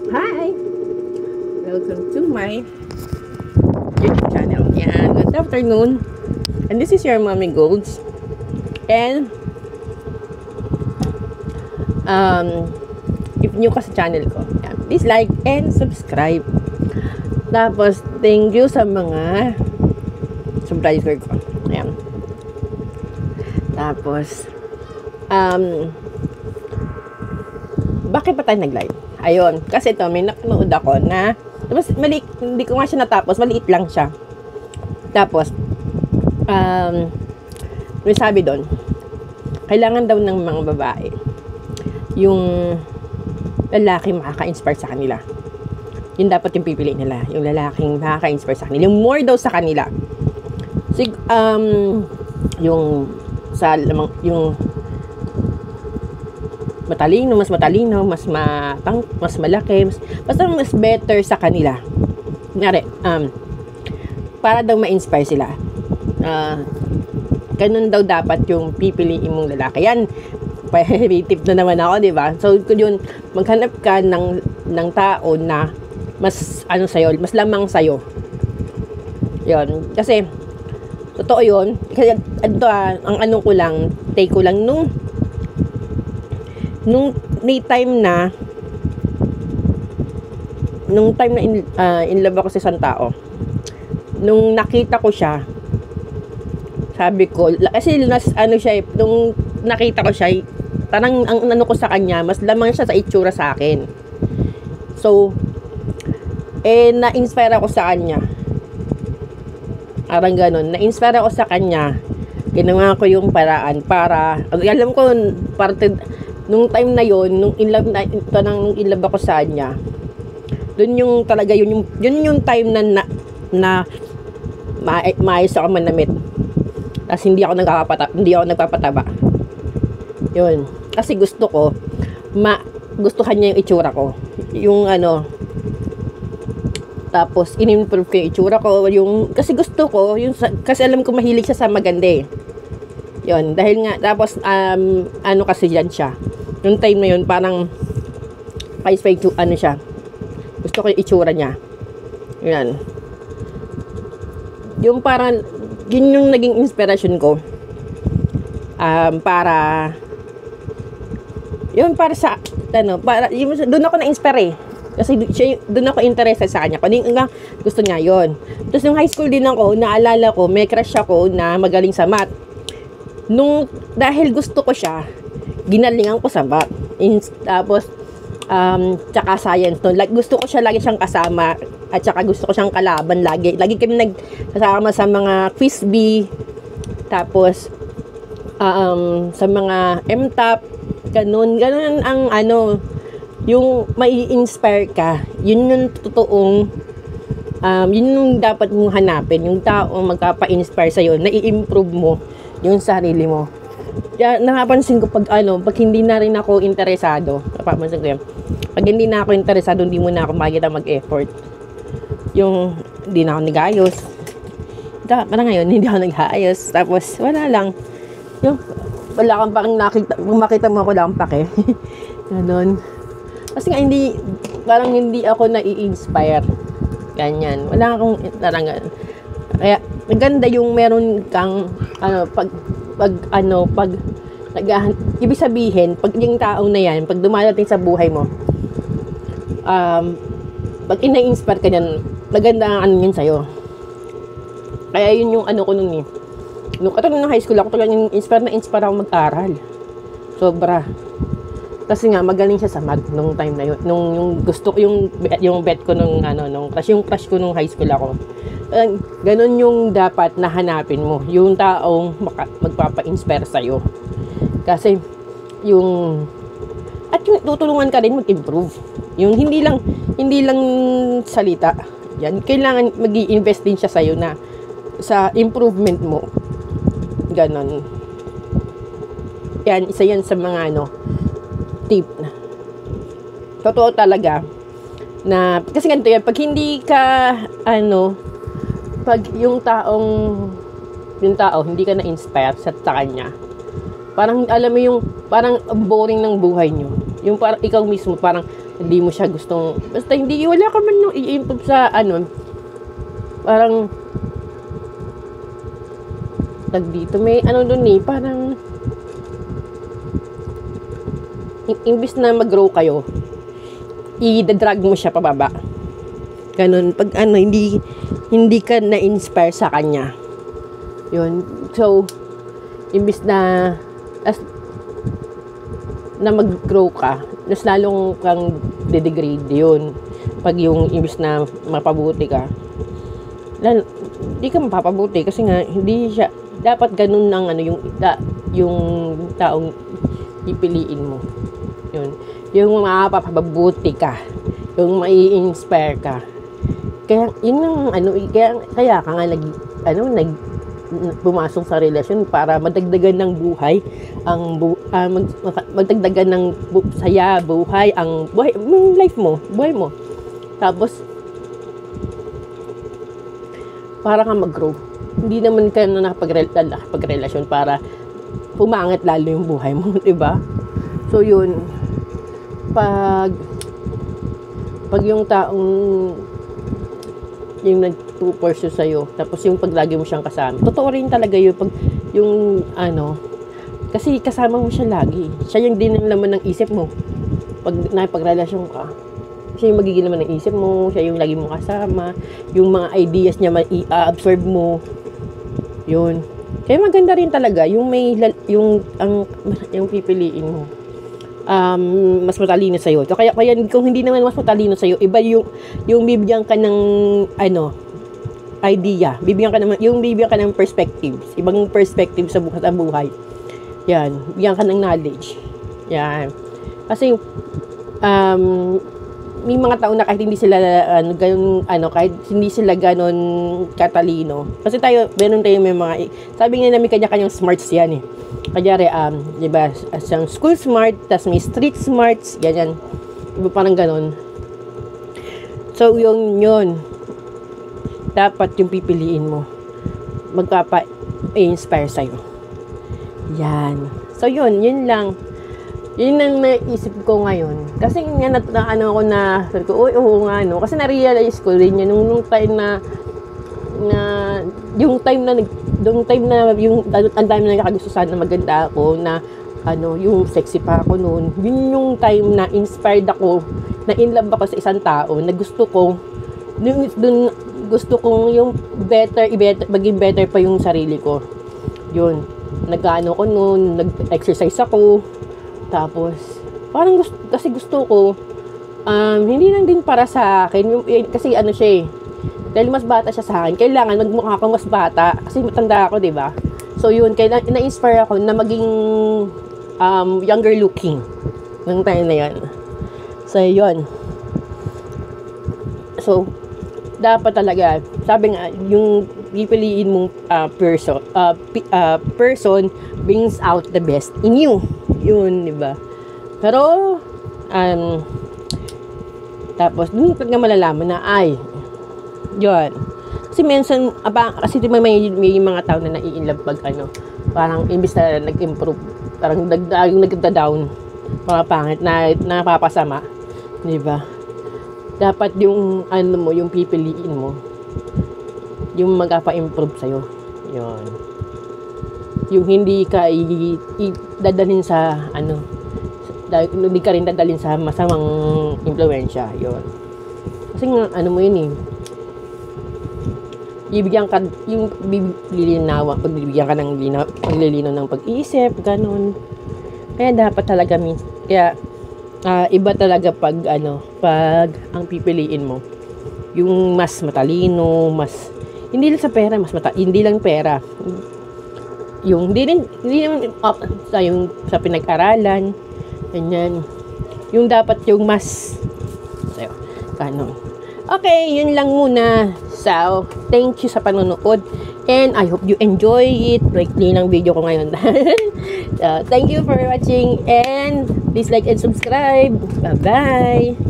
Hi! Welcome to my YouTube channel. Yan, good afternoon. And this is your Mommy Golds. And if new ka sa channel ko, yan, please like and subscribe. Tapos, thank you sa mga subscriber ko. Ayan. Tapos, bakit pa tayo nag-live? Ayun, kasi ito, may nakanood ako na, tapos mali, hindi ko nga siya natapos, maliit lang siya. Tapos, may sabi doon, kailangan daw ng mga babae, yung lalaki makaka-inspire sa kanila. Yun dapat yung pipili nila, yung lalaking makaka-inspire sa kanila. Yung more daw sa kanila. Yung matalino, mas mas malaki, basta mas better sa kanila. Kunyari, para daw ma-inspire sila. Ganun daw dapat yung pipiliin mong lalaki. Yan, tip na naman ako, di ba? So, kung yun, maghanap ka ng tao na mas, sa'yo, mas lamang sa'yo. Yun. Kasi, totoo yun. Kasi, ang take ko lang, nung time na in love ako sa isang tao, nung nakita ko siya, sabi ko, kasi nung nakita ko siya, parang ang ko sa kanya, mas lamang siya sa itsura sa akin. So, na-inspire ako sa kanya. Parang ganun, na-inspire ako sa kanya. Ginawa ko yung paraan para, alam ko, nung time na yon, nung in love ako sa kanya, dun yung talaga yun yung time na maayos ako manamit. Tapos hindi ako nagpapataba. Yun. Kasi gusto ko gustuhan niya yung itsura ko. Yung tapos in-improve ko yung itsura ko, kasi gusto ko, kasi alam ko mahilig siya sa maganda eh. Yun, dahil nga, tapos kasi yan siya. Yung time na yun, parang siya. Gusto ko yung itsura niya. Yan. Yung parang, yun yung naging inspiration ko. Para sa, doon ako na-inspire eh. Kasi doon ako interested sa kanya. Kung gusto niya yon. Tapos nung high school din ako, naalala ko, may crush ako na magaling sa math. Dahil gusto ko siya, ginalingan ko sa math. Tapos, tsaka science. Gusto ko siya, lagi siyang kasama. At tsaka gusto ko siyang kalaban lagi. Lagi kami nagkasama sa mga quiz bee. Tapos, sa mga MTAP. Ganun ang yung mai-inspire ka. Yun yung totoong, yun yung dapat mong hanapin. Yung taong magpapa-inspire sa'yo, na-i-improve mo yung sarili mo. Kaya napapansin ko pag hindi na rin ako interesado, napapansin ko yan. Pag hindi na ako interesado, hindi mo na ako makikita mag-effort. Yung hindi na ako nag-ayos. Parang ngayon, hindi ako nag-ayos. Tapos, wala lang. Yung, wala kang parang makita mo ako lang pake. Ganon. Kasi nga, parang hindi ako nai-inspire. Ganyan. Wala akong, kaya, maganda yung meron kang, ibig sabihin, pag yung taong na yan, pag dumadating sa buhay mo, pag ina-inspire ka yan, maganda ang yun sa'yo. Kaya yun yung ko nun eh. Nung high school ako, talagang inspire ako mag-aral. Sobra. Kasi nga, magaling siya sa math nung time na yun. Yung gusto ko, yung bet ko nung crush ko nung high school ako. Ganon yung dapat na hanapin mo. Yung taong magpapa-inspire sa'yo. Kasi, at yung tutulungan ka rin mag-improve. Yung hindi lang salita. Yan, kailangan mag-i-invest din siya sa'yo na sa improvement mo. Ganon. Yan, isa yan sa mga tip. Totoo talaga na, kasi ganito yan, pag hindi ka pag yung tao hindi ka na-inspire sa kanya, parang alam mo yung parang boring ng buhay nyo. Yung parang ikaw mismo parang hindi mo siya gustong, basta hindi, wala ka man nung i-improve sa, ano, parang, tag dito, may, ano dun eh, parang, imbis na mag-grow kayo, i-drag mo siya pababa. Ganun, pag ano, hindi ka na-inspire sa kanya. Yun. So, imbis na mag-grow ka, mas lalong kang de-degrade yun. Pag yung imbis na mapabuti ka, hindi ka mapapabuti kasi nga, hindi siya, dapat ganun ng ano, yung taong ipiliin mo. Yun. Yung mapapabuti ka. Yung mai-inspire ka. Kaya, yun ang, ano, kaya ka nga pumasok sa relasyon para madagdagan ng buhay, magdagdagan ng saya, buhay, life mo, buhay mo. Tapos, para ka mag-grow. Hindi naman ka na nakapagrelasyon para pumangat lalo yung buhay mo, diba? So, yun. Pag yung taong yung nag-pursue sa'yo, tapos yung pag lagi mo siyang kasama, totoo rin talaga yung ano, kasi kasama mo siya lagi. Siya yung din ang laman ng isip mo. Pag nakipagrelasyon ka, siya yung magiging laman ng isip mo, siya yung lagi mo kasama, yung mga ideas niya i-absorb mo. Yun. Kaya maganda rin talaga yung pipiliin mo. Mas matalino sa'yo. So, kaya kung hindi naman mas matalino sa'yo, iba yung bibigyan ka ng ano, idea. Bibigyan ka ng perspectives. Ibang perspective sa buhay. Yan. Bigyan ka ng knowledge. Yan. Kasi, may mga tao na kahit hindi sila kahit hindi sila ganon katalino. Kasi meron tayo may mga, sabi nga namin kanya-kanyang smarts yan eh. Kanyari, diba, asang school smart, tas may street smarts, ganyan. Diba, parang ganon. So, yun. Dapat yung pipiliin mo. Magpapa-inspire sa'yo. Yan. So, yun lang. Yun ang naisip ko ngayon. Kasi nga, sabi ko, oo nga, no. Kasi na-realize ko rin yun, nung time na yung time na yung ang dami na nakagusto sana maganda ako na yung sexy pa ako noon. Yun yung time na inspired ako, na in love ako sa isang tao, na gusto kong yung maging better pa yung sarili ko. Yun. Nag-ano ko noon, nag-exercise ako. Tapos parang gusto ko hindi lang din para sa akin, kasi siya eh. Dahil mas bata siya sa akin, kailangan magmukha akong mas bata kasi matanda ako, 'di ba? So yun, kaya na-inspire ako na maging younger looking nung time na 'yan. So yun. So dapat talaga, sabi nga, yung pipiliin mong person brings out the best in you. Yun, 'di ba? Pero tapos dun pag malalaman na yun. Kasi minsan, kasi may mga tao na nai-inlove pag parang imbis na nag-improve, parang nagda-down, mga pangit, na napapasama. Diba? Dapat yung, yung pipiliin mo, yung magpa-improve sa'yo. Yun. Yung hindi ka dadalhin sa, hindi ka rin dadalhin sa masamang impluwensya. Yun. Kasi nga, mo yun eh, bibigyan ka pagbibigyan ka ng paglilinaw ng pag-iisip, ganun. Kaya dapat talaga iba talaga pag ang pipiliin mo yung mas matalino, hindi lang sa pera, hindi lang pera, yung hindi naman sa pinag-aralan, ganyan, yung dapat yung mas ganun. Okay, yun lang muna. So, thank you sa panonood. And I hope you enjoy it. Breakly ng video ko ngayon. Thank you for watching. And please like and subscribe. Bye-bye.